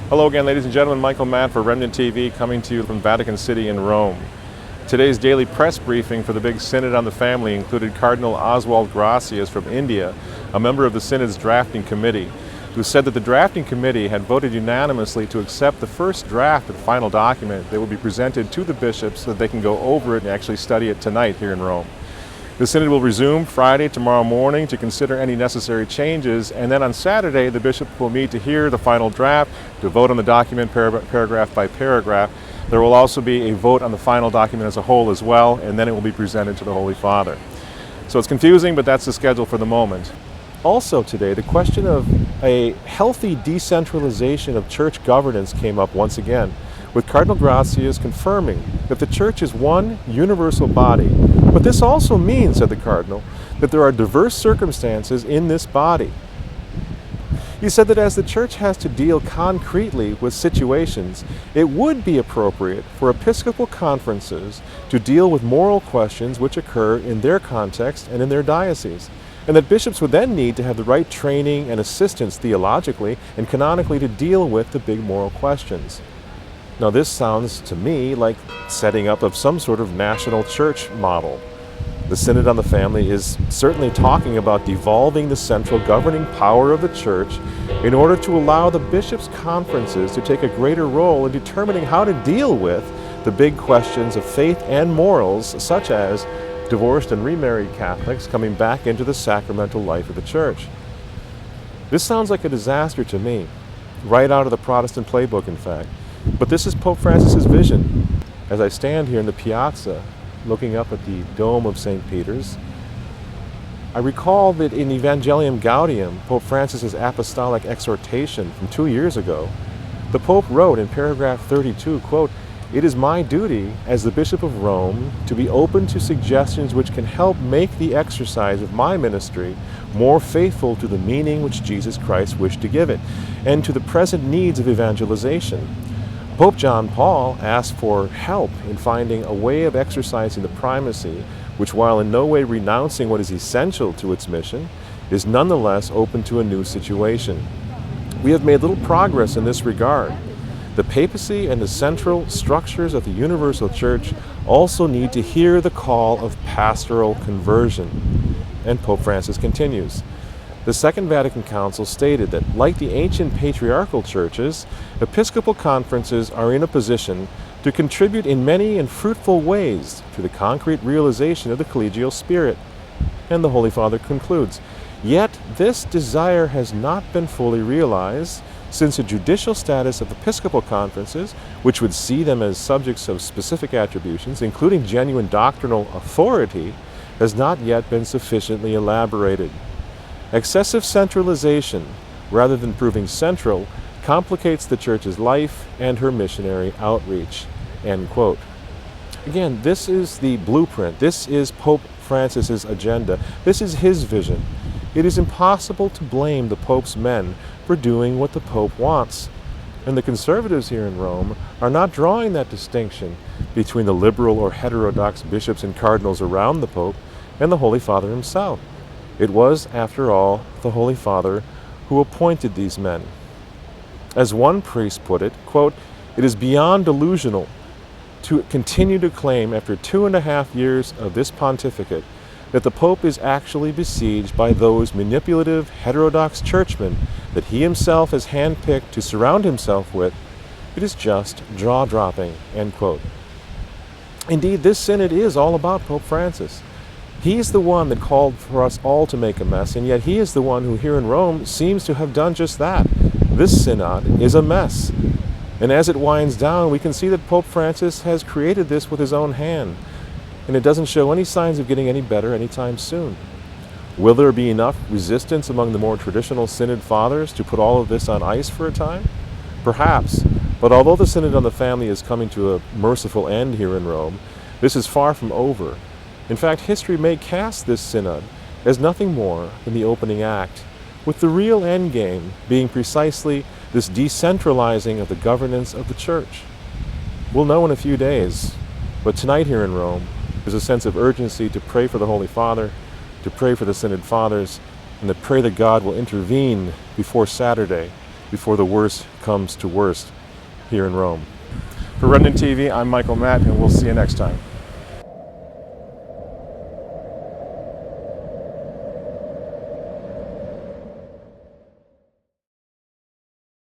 Hello again, ladies and gentlemen. Michael Matt for Remnant TV, coming to you from Vatican City in Rome. Today's daily press briefing for the big Synod on the Family included Cardinal Oswald Gracias from India, a member of the Synod's drafting committee, who said that the drafting committee had voted unanimously to accept the first draft of the final document that will be presented to the bishops so that they can go over it and actually study it tonight here in Rome. The Synod will resume Friday, tomorrow morning, to consider any necessary changes, and then on Saturday the bishop will meet to hear the final draft, to vote on the document paragraph by paragraph. There will also be a vote on the final document as a whole as well, and then it will be presented to the Holy Father. So it's confusing, but that's the schedule for the moment. Also today, the question of a healthy decentralization of church governance came up once again, with Cardinal Gracias confirming that the church is one universal body. But this also means, said the Cardinal, that there are diverse circumstances in this body. He said that as the church has to deal concretely with situations, it would be appropriate for episcopal conferences to deal with moral questions which occur in their context and in their diocese, and that bishops would then need to have the right training and assistance theologically and canonically to deal with the big moral questions. Now this sounds to me like setting up of some sort of national church model. The Synod on the Family is certainly talking about devolving the central governing power of the church in order to allow the bishops' conferences to take a greater role in determining how to deal with the big questions of faith and morals, such as divorced and remarried Catholics coming back into the sacramental life of the church. This sounds like a disaster to me, right out of the Protestant playbook, in fact. But this is Pope Francis's vision. As I stand here in the piazza, looking up at the dome of St. Peter's, I recall that in Evangelium Gaudium, Pope Francis's apostolic exhortation from 2 years ago, the Pope wrote in paragraph 32, quote, "It is my duty as the Bishop of Rome to be open to suggestions which can help make the exercise of my ministry more faithful to the meaning which Jesus Christ wished to give it, and to the present needs of evangelization." Pope John Paul asked for help in finding a way of exercising the primacy, which, while in no way renouncing what is essential to its mission, is nonetheless open to a new situation. We have made little progress in this regard. The papacy and the central structures of the universal church also need to hear the call of pastoral conversion. And Pope Francis continues, "The Second Vatican Council stated that, like the ancient patriarchal churches, episcopal conferences are in a position to contribute in many and fruitful ways to the concrete realization of the collegial spirit." And the Holy Father concludes, "Yet this desire has not been fully realized, since the judicial status of episcopal conferences, which would see them as subjects of specific attributions, including genuine doctrinal authority, has not yet been sufficiently elaborated. Excessive centralization, rather than proving central, complicates the Church's life and her missionary outreach." End quote. Again, this is the blueprint. This is Pope Francis's agenda. This is his vision. It is impossible to blame the Pope's men for doing what the Pope wants. And the conservatives here in Rome are not drawing that distinction between the liberal or heterodox bishops and cardinals around the Pope and the Holy Father himself. It was, after all, the Holy Father who appointed these men. As one priest put it, quote, "It is beyond delusional to continue to claim after 2.5 years of this pontificate that the Pope is actually besieged by those manipulative, heterodox churchmen that he himself has handpicked to surround himself with. It is just jaw-dropping," end quote. Indeed, this synod is all about Pope Francis. He's the one that called for us all to make a mess, and yet he is the one who here in Rome seems to have done just that. This synod is a mess. And as it winds down, we can see that Pope Francis has created this with his own hand, and it doesn't show any signs of getting any better anytime soon. Will there be enough resistance among the more traditional Synod fathers to put all of this on ice for a time? Perhaps, but although the Synod on the Family is coming to a merciful end here in Rome, this is far from over. In fact, history may cast this synod as nothing more than the opening act, with the real end game being precisely this decentralizing of the governance of the church. We'll know in a few days, but tonight here in Rome, there's a sense of urgency to pray for the Holy Father, to pray for the Synod Fathers, and to pray that God will intervene before Saturday before the worst comes to worst here in Rome. For Remnant TV, I'm Michael Matt, and we'll see you next time.